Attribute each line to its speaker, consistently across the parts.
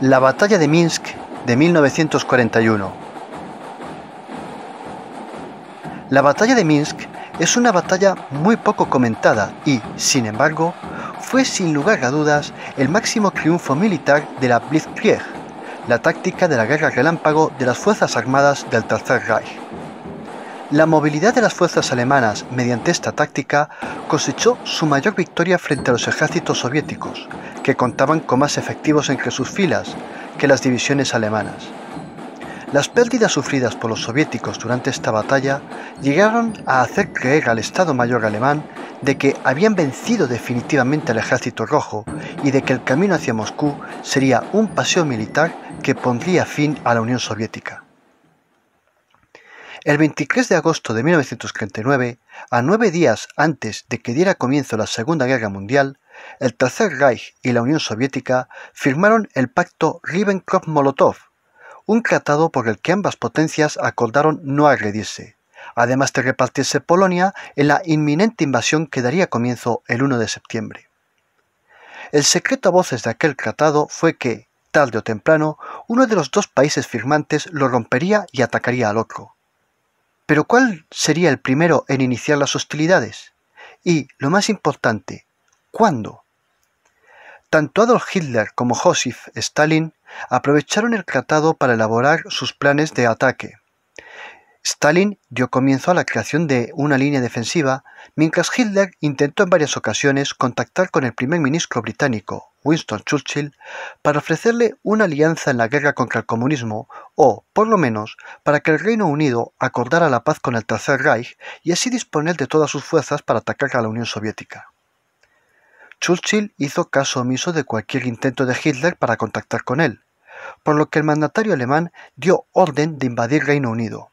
Speaker 1: La batalla de Minsk de 1941. La batalla de Minsk es una batalla muy poco comentada y, sin embargo, fue sin lugar a dudas el máximo triunfo militar de la Blitzkrieg, la táctica de la guerra relámpago de las fuerzas armadas del Tercer Reich. La movilidad de las fuerzas alemanas mediante esta táctica cosechó su mayor victoria frente a los ejércitos soviéticos, que contaban con más efectivos entre sus filas que las divisiones alemanas. Las pérdidas sufridas por los soviéticos durante esta batalla llegaron a hacer creer al Estado Mayor alemán de que habían vencido definitivamente al Ejército Rojo y de que el camino hacia Moscú sería un paseo militar que pondría fin a la Unión Soviética. El 23 de agosto de 1939, a 9 días antes de que diera comienzo la Segunda Guerra Mundial, el Tercer Reich y la Unión Soviética firmaron el pacto Ribbentrop-Molotov, un tratado por el que ambas potencias acordaron no agredirse, además de repartirse Polonia en la inminente invasión que daría comienzo el 1 de septiembre. El secreto a voces de aquel tratado fue que, tarde o temprano, uno de los dos países firmantes lo rompería y atacaría al otro. Pero ¿cuál sería el primero en iniciar las hostilidades? Y, lo más importante, ¿cuándo? Tanto Adolf Hitler como Joseph Stalin aprovecharon el tratado para elaborar sus planes de ataque. Stalin dio comienzo a la creación de una línea defensiva, mientras Hitler intentó en varias ocasiones contactar con el primer ministro británico, Winston Churchill, para ofrecerle una alianza en la guerra contra el comunismo o, por lo menos, para que el Reino Unido acordara la paz con el Tercer Reich y así disponer de todas sus fuerzas para atacar a la Unión Soviética. Churchill hizo caso omiso de cualquier intento de Hitler para contactar con él, por lo que el mandatario alemán dio orden de invadir Reino Unido.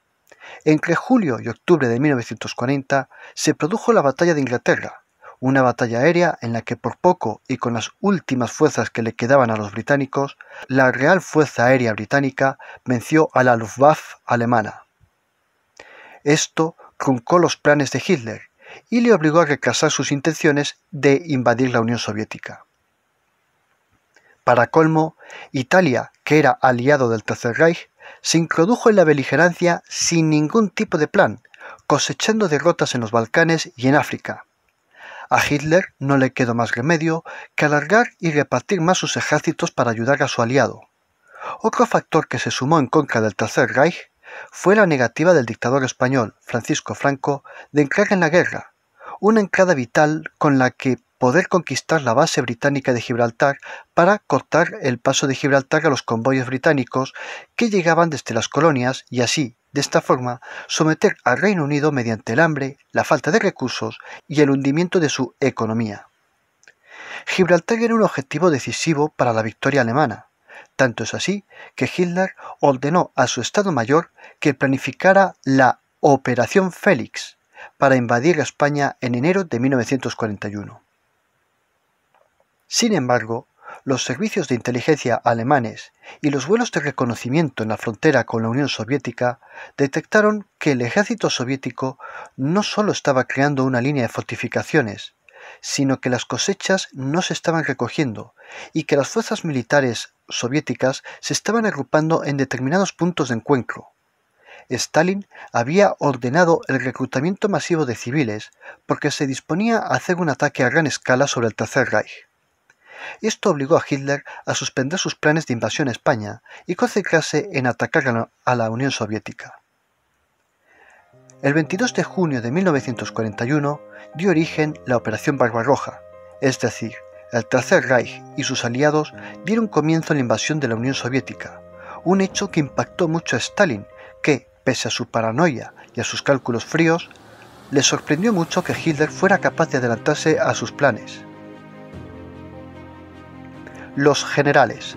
Speaker 1: Entre julio y octubre de 1940 se produjo la Batalla de Inglaterra, una batalla aérea en la que por poco y con las últimas fuerzas que le quedaban a los británicos, la Real Fuerza Aérea Británica venció a la Luftwaffe alemana. Esto truncó los planes de Hitler y le obligó a retrasar sus intenciones de invadir la Unión Soviética. Para colmo, Italia, que era aliado del Tercer Reich, se introdujo en la beligerancia sin ningún tipo de plan, cosechando derrotas en los Balcanes y en África. A Hitler no le quedó más remedio que alargar y repartir más sus ejércitos para ayudar a su aliado. Otro factor que se sumó en contra del Tercer Reich fue la negativa del dictador español, Francisco Franco, de entrar en la guerra, una entrada vital con la que poder conquistar la base británica de Gibraltar para cortar el paso de Gibraltar a los convoyes británicos que llegaban desde las colonias y así, de esta forma, someter al Reino Unido mediante el hambre, la falta de recursos y el hundimiento de su economía. Gibraltar era un objetivo decisivo para la victoria alemana. Tanto es así que Hitler ordenó a su Estado Mayor que planificara la Operación Félix para invadir España en enero de 1941. Sin embargo, los servicios de inteligencia alemanes y los vuelos de reconocimiento en la frontera con la Unión Soviética detectaron que el ejército soviético no solo estaba creando una línea de fortificaciones, sino que las cosechas no se estaban recogiendo y que las fuerzas militares soviéticas se estaban agrupando en determinados puntos de encuentro. Stalin había ordenado el reclutamiento masivo de civiles porque se disponía a hacer un ataque a gran escala sobre el Tercer Reich. Esto obligó a Hitler a suspender sus planes de invasión a España y concentrarse en atacar a la Unión Soviética. El 22 de junio de 1941 dio origen la Operación Barbarroja, es decir, el Tercer Reich y sus aliados dieron comienzo a la invasión de la Unión Soviética, un hecho que impactó mucho a Stalin, que, pese a su paranoia y a sus cálculos fríos, le sorprendió mucho que Hitler fuera capaz de adelantarse a sus planes. Los generales.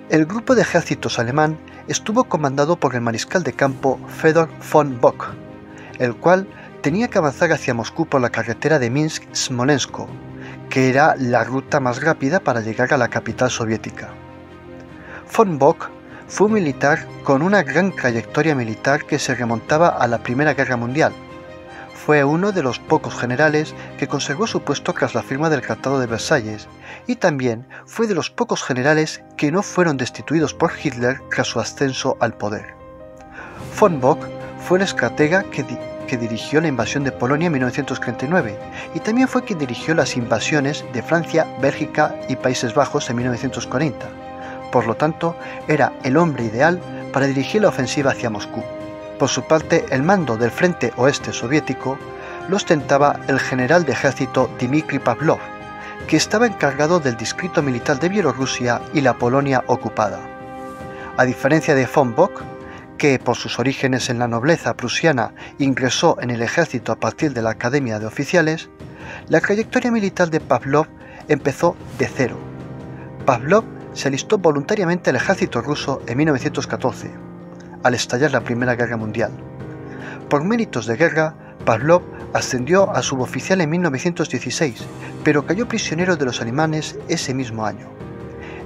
Speaker 1: El grupo de ejércitos alemán estuvo comandado por el mariscal de campo Fedor von Bock, el cual tenía que avanzar hacia Moscú por la carretera de Minsk-Smolensk, que era la ruta más rápida para llegar a la capital soviética. Von Bock fue un militar con una gran trayectoria militar que se remontaba a la Primera Guerra Mundial. Fue uno de los pocos generales que conservó su puesto tras la firma del Tratado de Versalles, y también fue de los pocos generales que no fueron destituidos por Hitler tras su ascenso al poder. Von Bock fue el estratega que dirigió la invasión de Polonia en 1939 y también fue quien dirigió las invasiones de Francia, Bélgica y Países Bajos en 1940. Por lo tanto, era el hombre ideal para dirigir la ofensiva hacia Moscú. Por su parte, el mando del frente oeste soviético lo ostentaba el general de ejército Dmitry Pavlov, que estaba encargado del distrito militar de Bielorrusia y la Polonia ocupada. A diferencia de von Bock, que por sus orígenes en la nobleza prusiana ingresó en el ejército a partir de la Academia de Oficiales, la trayectoria militar de Pavlov empezó de cero. Pavlov se alistó voluntariamente al ejército ruso en 1914, al estallar la Primera Guerra Mundial. Por méritos de guerra, Pavlov ascendió a suboficial en 1916, pero cayó prisionero de los alemanes ese mismo año.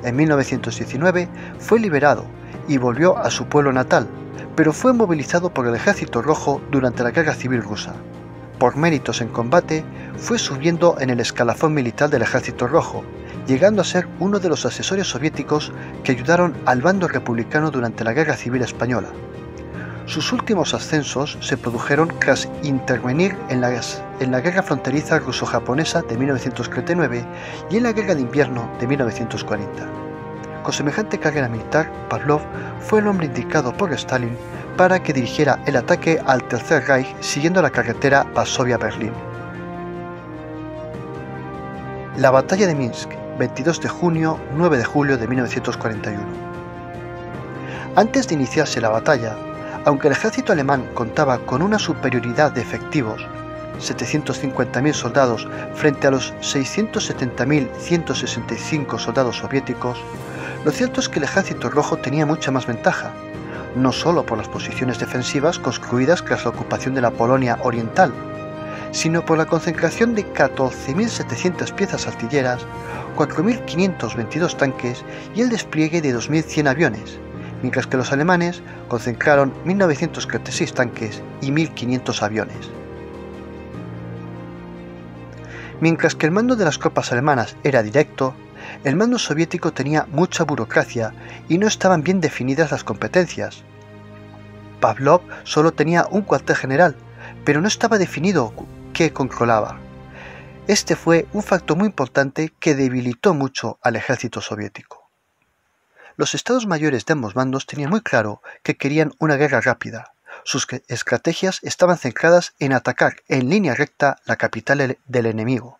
Speaker 1: En 1919 fue liberado y volvió a su pueblo natal, pero fue movilizado por el Ejército Rojo durante la Guerra Civil Rusa. Por méritos en combate, fue subiendo en el escalafón militar del Ejército Rojo, llegando a ser uno de los asesores soviéticos que ayudaron al bando republicano durante la Guerra Civil Española. Sus últimos ascensos se produjeron tras intervenir en la Guerra Fronteriza Ruso-Japonesa de 1939 y en la Guerra de Invierno de 1940. Con semejante carrera militar, Pavlov fue el hombre indicado por Stalin para que dirigiera el ataque al Tercer Reich siguiendo la carretera Varsovia-Berlín. La batalla de Minsk, 22 de junio-9 de julio de 1941. Antes de iniciarse la batalla, aunque el ejército alemán contaba con una superioridad de efectivos, 750.000 soldados frente a los 670.165 soldados soviéticos, lo cierto es que el Ejército Rojo tenía mucha más ventaja, no solo por las posiciones defensivas construidas tras la ocupación de la Polonia oriental, sino por la concentración de 14.700 piezas artilleras, 4.522 tanques y el despliegue de 2.100 aviones, mientras que los alemanes concentraron 1.936 tanques y 1.500 aviones. Mientras que el mando de las tropas alemanas era directo, el mando soviético tenía mucha burocracia y no estaban bien definidas las competencias. Pavlov solo tenía un cuartel general, pero no estaba definido qué controlaba. Este fue un factor muy importante que debilitó mucho al ejército soviético. Los estados mayores de ambos bandos tenían muy claro que querían una guerra rápida. Sus estrategias estaban centradas en atacar en línea recta la capital del enemigo,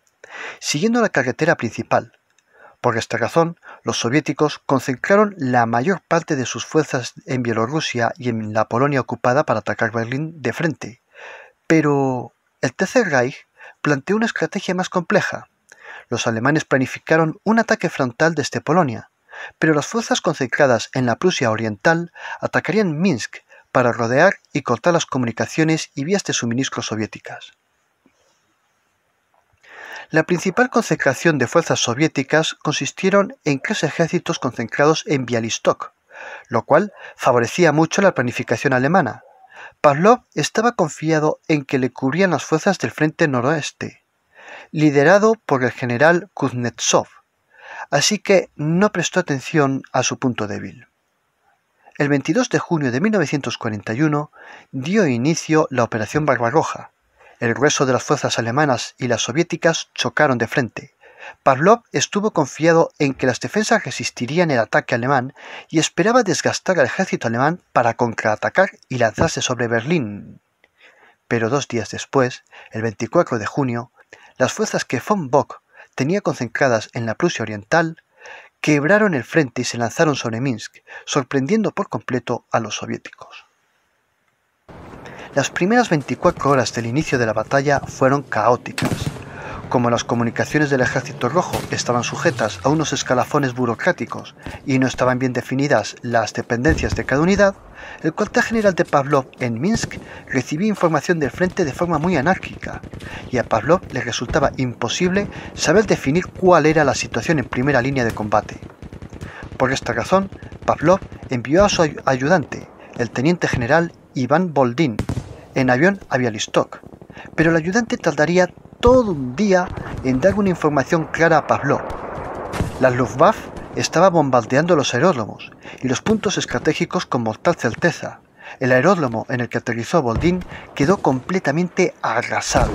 Speaker 1: siguiendo la carretera principal. Por esta razón, los soviéticos concentraron la mayor parte de sus fuerzas en Bielorrusia y en la Polonia ocupada para atacar Berlín de frente. Pero el Tercer Reich planteó una estrategia más compleja. Los alemanes planificaron un ataque frontal desde Polonia, pero las fuerzas concentradas en la Prusia Oriental atacarían Minsk para rodear y cortar las comunicaciones y vías de suministro soviéticas. La principal concentración de fuerzas soviéticas consistieron en 3 ejércitos concentrados en Bialystok, lo cual favorecía mucho la planificación alemana. Pavlov estaba confiado en que le cubrían las fuerzas del frente noroeste, liderado por el general Kuznetsov, así que no prestó atención a su punto débil. El 22 de junio de 1941 dio inicio la Operación Barbarroja. El grueso de las fuerzas alemanas y las soviéticas chocaron de frente. Pavlov estuvo confiado en que las defensas resistirían el ataque alemán y esperaba desgastar al ejército alemán para contraatacar y lanzarse sobre Berlín. Pero 2 días después, el 24 de junio, las fuerzas que von Bock tenía concentradas en la Prusia Oriental quebraron el frente y se lanzaron sobre Minsk, sorprendiendo por completo a los soviéticos. Las primeras 24 horas del inicio de la batalla fueron caóticas. Como las comunicaciones del Ejército Rojo estaban sujetas a unos escalafones burocráticos y no estaban bien definidas las dependencias de cada unidad, el cuartel general de Pavlov en Minsk recibía información del frente de forma muy anárquica, y a Pavlov le resultaba imposible saber definir cuál era la situación en primera línea de combate. Por esta razón, Pavlov envió a su ayudante, el teniente general Iván Boldín, en avión a Bialystok, pero el ayudante tardaría todo un día en dar una información clara a Pavlov. La Luftwaffe estaba bombardeando los aeródromos y los puntos estratégicos con mortal certeza. El aeródromo en el que aterrizó Boldin quedó completamente arrasado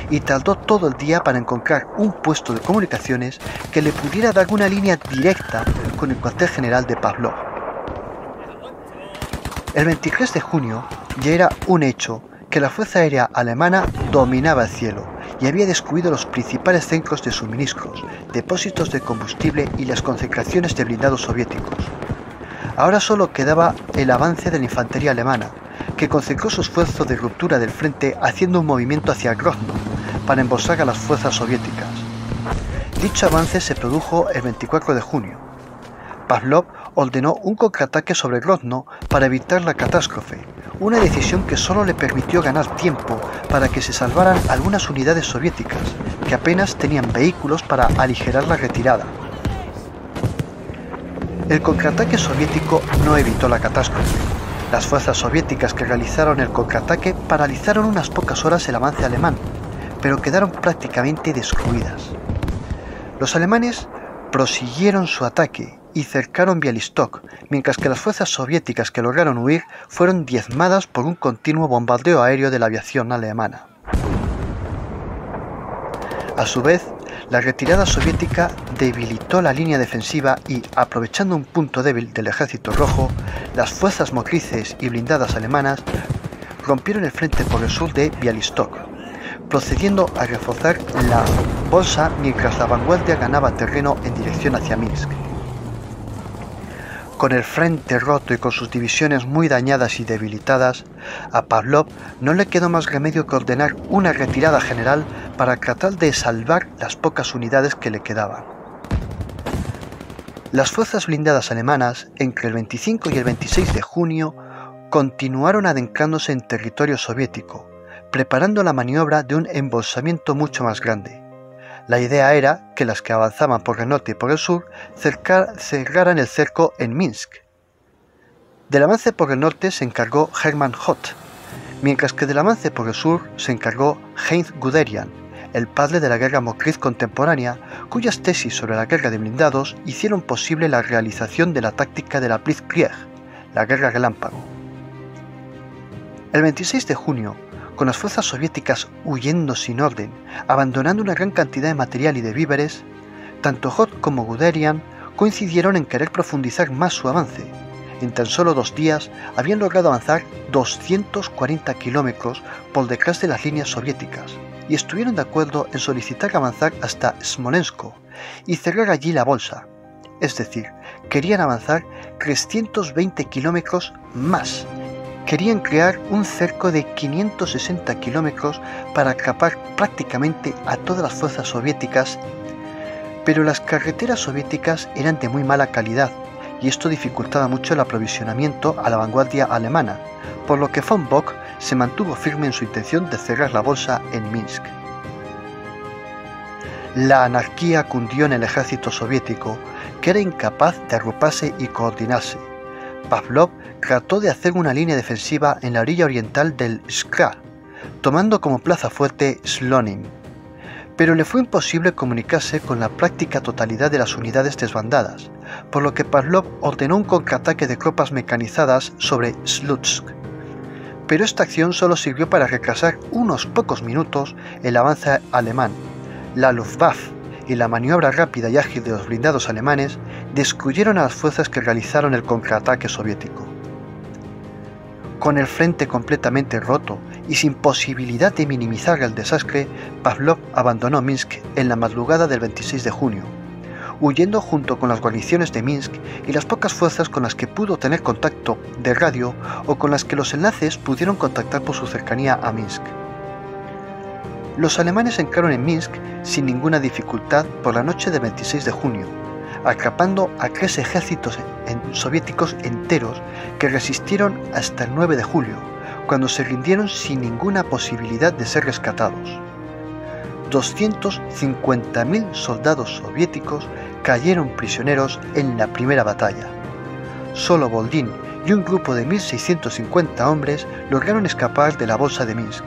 Speaker 1: y tardó todo el día para encontrar un puesto de comunicaciones que le pudiera dar una línea directa con el cuartel general de Pavlov. El 23 de junio ya era un hecho que la Fuerza Aérea Alemana dominaba el cielo y había descubierto los principales centros de suministros, depósitos de combustible y las concentraciones de blindados soviéticos. Ahora solo quedaba el avance de la infantería alemana, que concentró su esfuerzo de ruptura del frente haciendo un movimiento hacia Grodno para embolsar a las fuerzas soviéticas. Dicho avance se produjo el 24 de junio. Pavlov ordenó un contraataque sobre Grodno para evitar la catástrofe, una decisión que solo le permitió ganar tiempo para que se salvaran algunas unidades soviéticas, que apenas tenían vehículos para aligerar la retirada. El contraataque soviético no evitó la catástrofe. Las fuerzas soviéticas que realizaron el contraataque paralizaron unas pocas horas el avance alemán, pero quedaron prácticamente destruidas. Los alemanes prosiguieron su ataque y cercaron Bialystok, mientras que las fuerzas soviéticas que lograron huir fueron diezmadas por un continuo bombardeo aéreo de la aviación alemana. A su vez, la retirada soviética debilitó la línea defensiva y, aprovechando un punto débil del ejército rojo, las fuerzas motrices y blindadas alemanas rompieron el frente por el sur de Bialystok, procediendo a reforzar la bolsa mientras la vanguardia ganaba terreno en dirección hacia Minsk. Con el frente roto y con sus divisiones muy dañadas y debilitadas, a Pavlov no le quedó más remedio que ordenar una retirada general para tratar de salvar las pocas unidades que le quedaban. Las fuerzas blindadas alemanas, entre el 25 y el 26 de junio, continuaron adentrándose en territorio soviético, preparando la maniobra de un embolsamiento mucho más grande. La idea era que las que avanzaban por el norte y por el sur cerraran el cerco en Minsk. Del avance por el norte se encargó Hermann Hoth, mientras que del avance por el sur se encargó Heinz Guderian, el padre de la guerra motriz contemporánea, cuyas tesis sobre la guerra de blindados hicieron posible la realización de la táctica de la Blitzkrieg, la guerra relámpago. El 26 de junio, con las fuerzas soviéticas huyendo sin orden, abandonando una gran cantidad de material y de víveres, tanto Hoth como Guderian coincidieron en querer profundizar más su avance. En tan solo 2 días habían logrado avanzar 240 kilómetros por detrás de las líneas soviéticas y estuvieron de acuerdo en solicitar avanzar hasta Smolensk y cerrar allí la bolsa. Es decir, querían avanzar 320 kilómetros más. Querían crear un cerco de 560 kilómetros para atrapar prácticamente a todas las fuerzas soviéticas, pero las carreteras soviéticas eran de muy mala calidad y esto dificultaba mucho el aprovisionamiento a la vanguardia alemana, por lo que von Bock se mantuvo firme en su intención de cerrar la bolsa en Minsk. La anarquía cundió en el ejército soviético, que era incapaz de agruparse y coordinarse. Pavlov trató de hacer una línea defensiva en la orilla oriental del Skra, tomando como plaza fuerte Slonim, pero le fue imposible comunicarse con la práctica totalidad de las unidades desbandadas, por lo que Pavlov ordenó un contraataque de tropas mecanizadas sobre Slutsk. Pero esta acción solo sirvió para retrasar unos pocos minutos el avance alemán. La Luftwaffe y la maniobra rápida y ágil de los blindados alemanes destruyeron a las fuerzas que realizaron el contraataque soviético. Con el frente completamente roto y sin posibilidad de minimizar el desastre, Pavlov abandonó Minsk en la madrugada del 26 de junio, huyendo junto con las guarniciones de Minsk y las pocas fuerzas con las que pudo tener contacto de radio o con las que los enlaces pudieron contactar por su cercanía a Minsk. Los alemanes entraron en Minsk sin ninguna dificultad por la noche del 26 de junio, atrapando a 3 ejércitos soviéticos enteros que resistieron hasta el 9 de julio, cuando se rindieron sin ninguna posibilidad de ser rescatados. 250.000 soldados soviéticos cayeron prisioneros en la primera batalla. Solo Boldin y un grupo de 1.650 hombres lograron escapar de la bolsa de Minsk.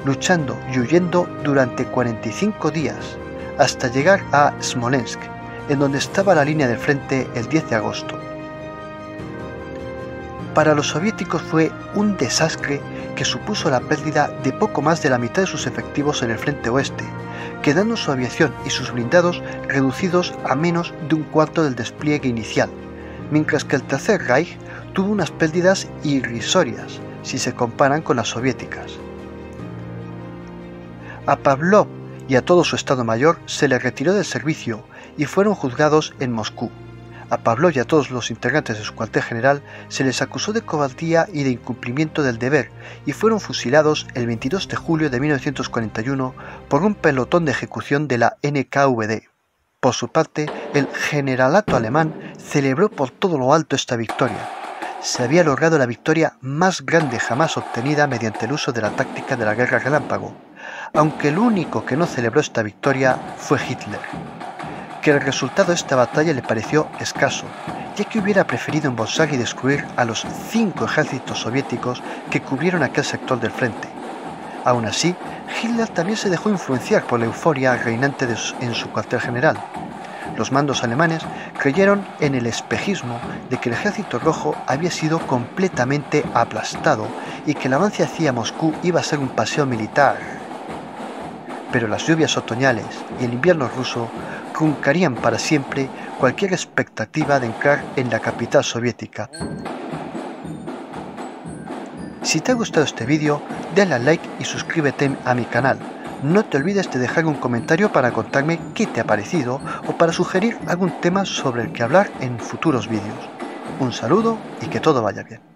Speaker 1: luchando y huyendo durante 45 días, hasta llegar a Smolensk, en donde estaba la línea del frente el 10 de agosto. Para los soviéticos fue un desastre que supuso la pérdida de poco más de la mitad de sus efectivos en el frente oeste, quedando su aviación y sus blindados reducidos a menos de un cuarto del despliegue inicial, mientras que el Tercer Reich tuvo unas pérdidas irrisorias si se comparan con las soviéticas. A Pavlov y a todo su Estado Mayor se les retiró del servicio y fueron juzgados en Moscú. A Pavlov y a todos los integrantes de su cuartel general se les acusó de cobardía y de incumplimiento del deber y fueron fusilados el 22 de julio de 1941 por un pelotón de ejecución de la NKVD. Por su parte, el generalato alemán celebró por todo lo alto esta victoria. Se había logrado la victoria más grande jamás obtenida mediante el uso de la táctica de la guerra relámpago, aunque el único que no celebró esta victoria fue Hitler, que el resultado de esta batalla le pareció escaso, ya que hubiera preferido embolsar y destruir a los 5 ejércitos soviéticos que cubrieron aquel sector del frente. Aún así, Hitler también se dejó influenciar por la euforia reinante en su cuartel general. Los mandos alemanes creyeron en el espejismo de que el ejército rojo había sido completamente aplastado y que el avance hacia Moscú iba a ser un paseo militar. Pero las lluvias otoñales y el invierno ruso truncarían para siempre cualquier expectativa de entrar en la capital soviética. Si te ha gustado este vídeo, dale al like y suscríbete a mi canal. No te olvides de dejar un comentario para contarme qué te ha parecido o para sugerir algún tema sobre el que hablar en futuros vídeos. Un saludo y que todo vaya bien.